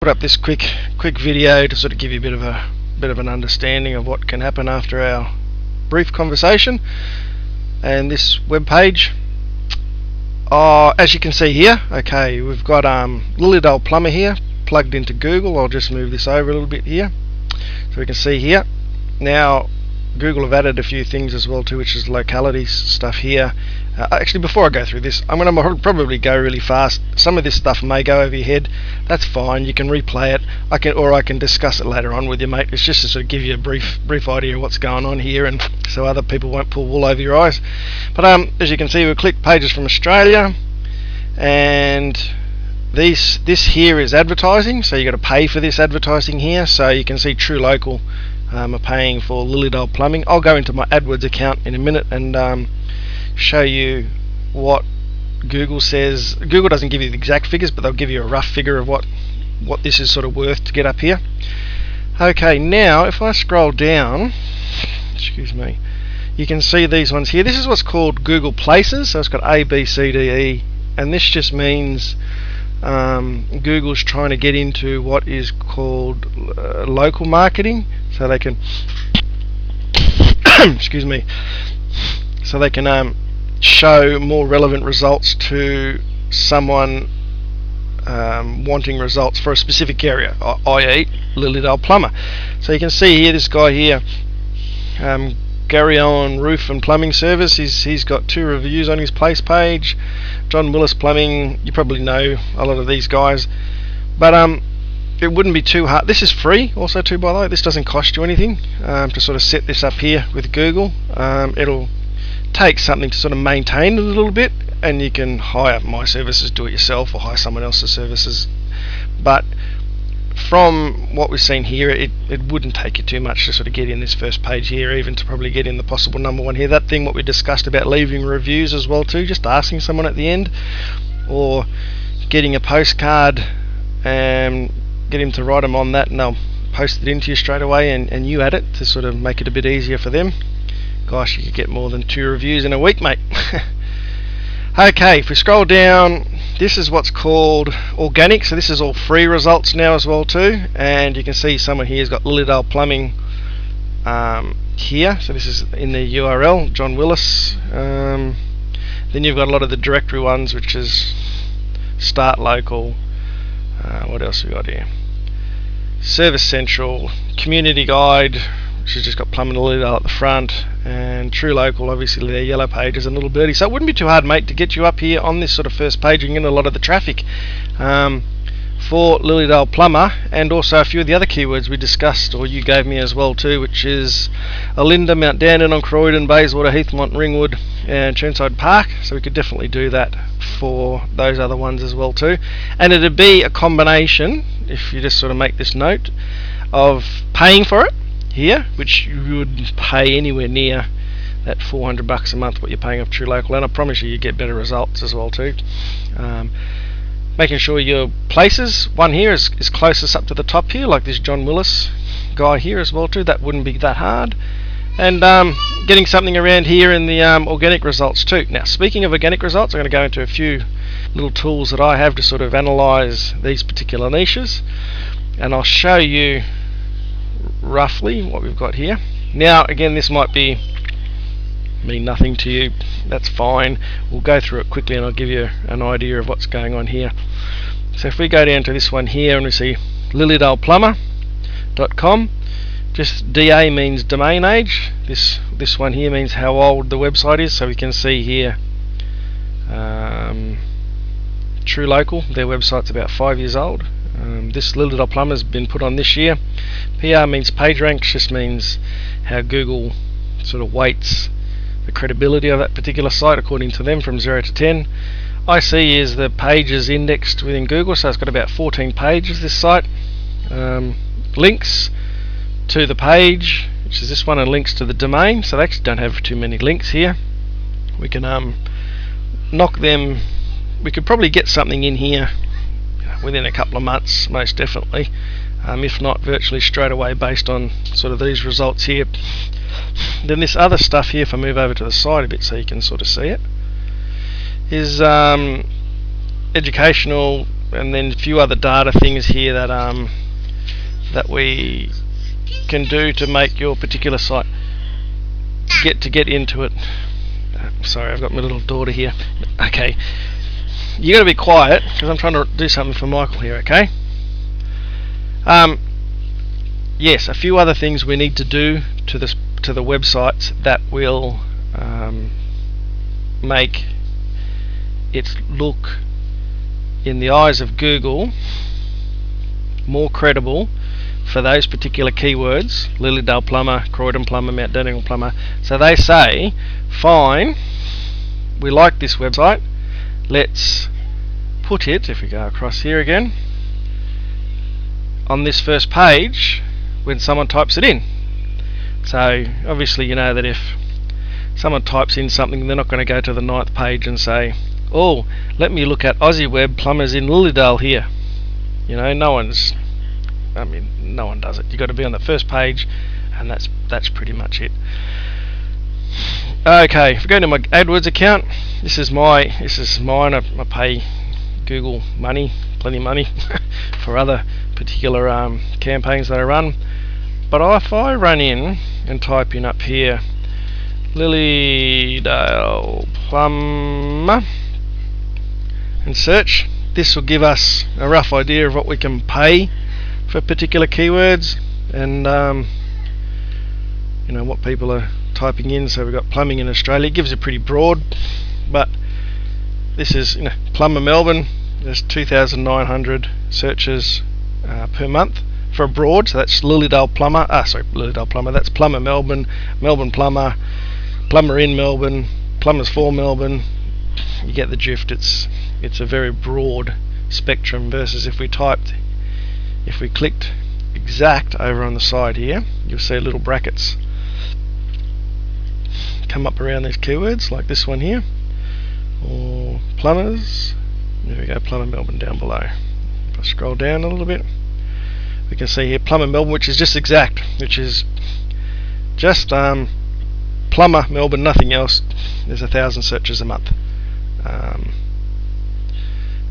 Put up this quick video to sort of give you a bit of an understanding of what can happen after our brief conversation. And this web page, as you can see here, okay, we've got Lilydale plumber here plugged into Google. I'll just move this over a little bit here so we can see here. Now Google have added a few things as well too, which is locality stuff here. Actually, before I go through this, I'm going to probably go really fast. Some of this stuff may go over your head. That's fine. You can replay it. I can discuss it later on with you, mate. It's just to sort of give you a brief idea of what's going on here, and so other people won't pull wool over your eyes. But as you can see, we'll click pages from Australia, and this here is advertising. So you got to pay for this advertising here. So you can see True Local are paying for Lilydale plumbing. I'll go into my AdWords account in a minute and show you what Google says. Google doesn't give you the exact figures, but they'll give you a rough figure of what this is sort of worth to get up here. Okay, now if I scroll down, excuse me, you can see these ones here. This is what's called Google Places. So it's got A, B, C, D, E, and this just means Google's trying to get into what is called local marketing, so they can excuse me, so they can show more relevant results to someone wanting results for a specific area, i.e. Lilydale plumber. So you can see here, this guy here, Gary Owen Roof and Plumbing Service, he's got 2 reviews on his place page. John Willis Plumbing, you probably know a lot of these guys, but it wouldn't be too hard. This is free also too, by the way. This doesn't cost you anything to sort of set this up here with Google. It'll take something to sort of maintain it a little bit, and you can hire my services, do it yourself, or hire someone else's services. But from what we've seen here, it wouldn't take you too much to sort of get in this first page here, even to probably get in the possible number 1 here. That thing what we discussed about leaving reviews as well too, just asking someone at the end, or getting a postcard and get him to write them on that, and they'll post it into you straight away, and you add it to sort of make it a bit easier for them. Gosh, you could get more than 2 reviews in a week, mate. Okay, if we scroll down, this is what's called organic. So this is all free results now as well too, and you can see someone here has got Lilydale plumbing here. So this is in the URL, John Willis. Then you've got a lot of the directory ones, which is Start Local. What else we got here? Service Central, Community Guide, which has just got Plumbing Lilydale at the front, and True Local, obviously their yellow pages and Little Birdie. So it wouldn't be too hard, mate, to get you up here on this sort of first page and get a lot of the traffic for Lilydale plumber, and also a few of the other keywords we discussed, or you gave me as well too, which is Alinda, Mount Dandenong, Croydon, Bayswater, Heathmont, Ringwood, and Churnside Park. So we could definitely do that for those other ones as well too. And it'd be a combination, if you just sort of make this note, of paying for it here, which you would pay anywhere near that $400 a month what you're paying off True Local, and I promise you get better results as well too. Making sure your places, one here is closest up to the top here, like this John Willis guy here as well too. That wouldn't be that hard. And getting something around here in the organic results too. Now, speaking of organic results, I'm going to go into a few little tools that I have to sort of analyze these particular niches, and I'll show you roughly what we've got here. Now again, this might mean nothing to you. That's fine. We'll go through it quickly and I'll give you an idea of what's going on here. So if we go down to this one here and we see lilydaleplumber.com, just DA means domain age. This one here means how old the website is. So we can see here True Local, their website's about 5 years old. This Lilydale plumber has been put on this year. PR means page ranks, just means how Google sort of weights the credibility of that particular site according to them from 0 to 10. IC is the pages indexed within Google, so it's got about 14 pages, this site. Links to the page, which is this one, and links to the domain, so they actually don't have too many links here. We can knock them, we could probably get something in here within a couple of months, most definitely, if not virtually straight away, based on sort of these results here. Then this other stuff here, if I move over to the side a bit so you can sort of see it, is educational and then a few other data things here that that we can do to make your particular site get into it. Sorry, I've got my little daughter here. Okay, you got to be quiet because I'm trying to do something for Michael here. Okay. Yes, a few other things we need to do to the websites that will make it look, in the eyes of Google, more credible for those particular keywords: Lilydale plumber, Croydon plumber, Mount Daniel plumber. So they say, fine, we like this website, let's put it, if we go across here again, on this first page when someone types it in. So obviously you know that if someone types in something, they're not going to go to the 9th page and say, oh, let me look at Aussie Web plumbers in Lilydale here. You know, no one does it. You've got to be on the first page, and that's pretty much it. Okay, if we go to my AdWords account, this is mine. I pay Google money, plenty of money for other particular campaigns that I run. But if I run in and type in up here Lilydale plumber and search, this will give us a rough idea of what we can pay for particular keywords, and you know, what people are typing in. So we've got plumbing in Australia. It gives it pretty broad, but this is, you know, plumber Melbourne. There's 2,900 searches per month for abroad. So that's Lilydale plumber. Lilydale plumber. That's plumber Melbourne, Melbourne plumber, plumber in Melbourne, plumbers for Melbourne. You get the drift. It's a very broad spectrum versus if we clicked exact over on the side here, you'll see little brackets come up around these keywords, like this one here, or plumbers. There we go, plumber Melbourne down below. If I scroll down a little bit, we can see here plumber Melbourne, which is just exact, which is just plumber Melbourne, nothing else. There's 1,000 searches a month.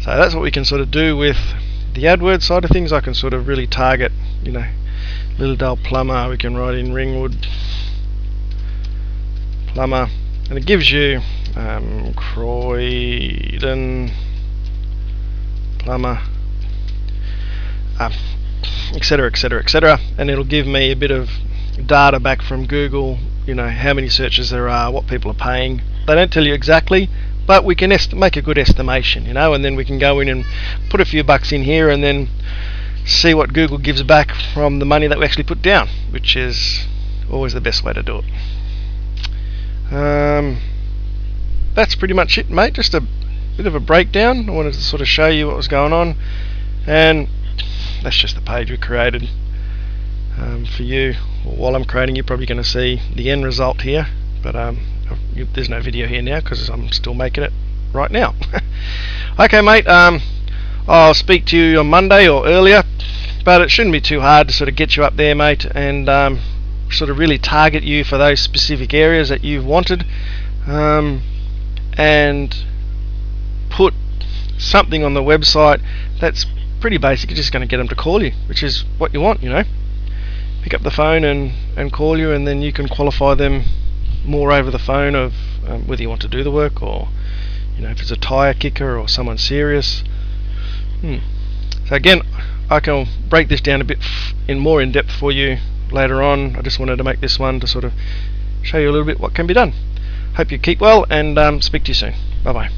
So that's what we can sort of do with the AdWords side of things. I can sort of really target, you know, Lilydale plumber. We can write in Ringwood plumber, and it gives you Croydon plumber, etc, etc, etc, and it'll give me a bit of data back from Google, you know, how many searches there are, what people are paying. They don't tell you exactly, but we can make a good estimation, you know, and then we can go in and put a few bucks in here and then see what Google gives back from the money that we actually put down, which is always the best way to do it. That's pretty much it, mate. Just a bit of a breakdown. I wanted to sort of show you what was going on, and that's just the page we created for you. While I'm creating, you're probably going to see the end result here, but there's no video here now because I'm still making it right now. Okay, mate, I'll speak to you on Monday or earlier, but it shouldn't be too hard to sort of get you up there, mate, and sort of really target you for those specific areas that you've wanted, and put something on the website that's pretty basic. You're just going to get them to call you, which is what you want, you know. Pick up the phone and call you, and then you can qualify them more over the phone of whether you want to do the work, or, you know, if it's a tyre kicker or someone serious. So again, I can break this down a bit more in depth for you later on. I just wanted to make this one to sort of show you a little bit what can be done. Hope you keep well, and speak to you soon. Bye bye.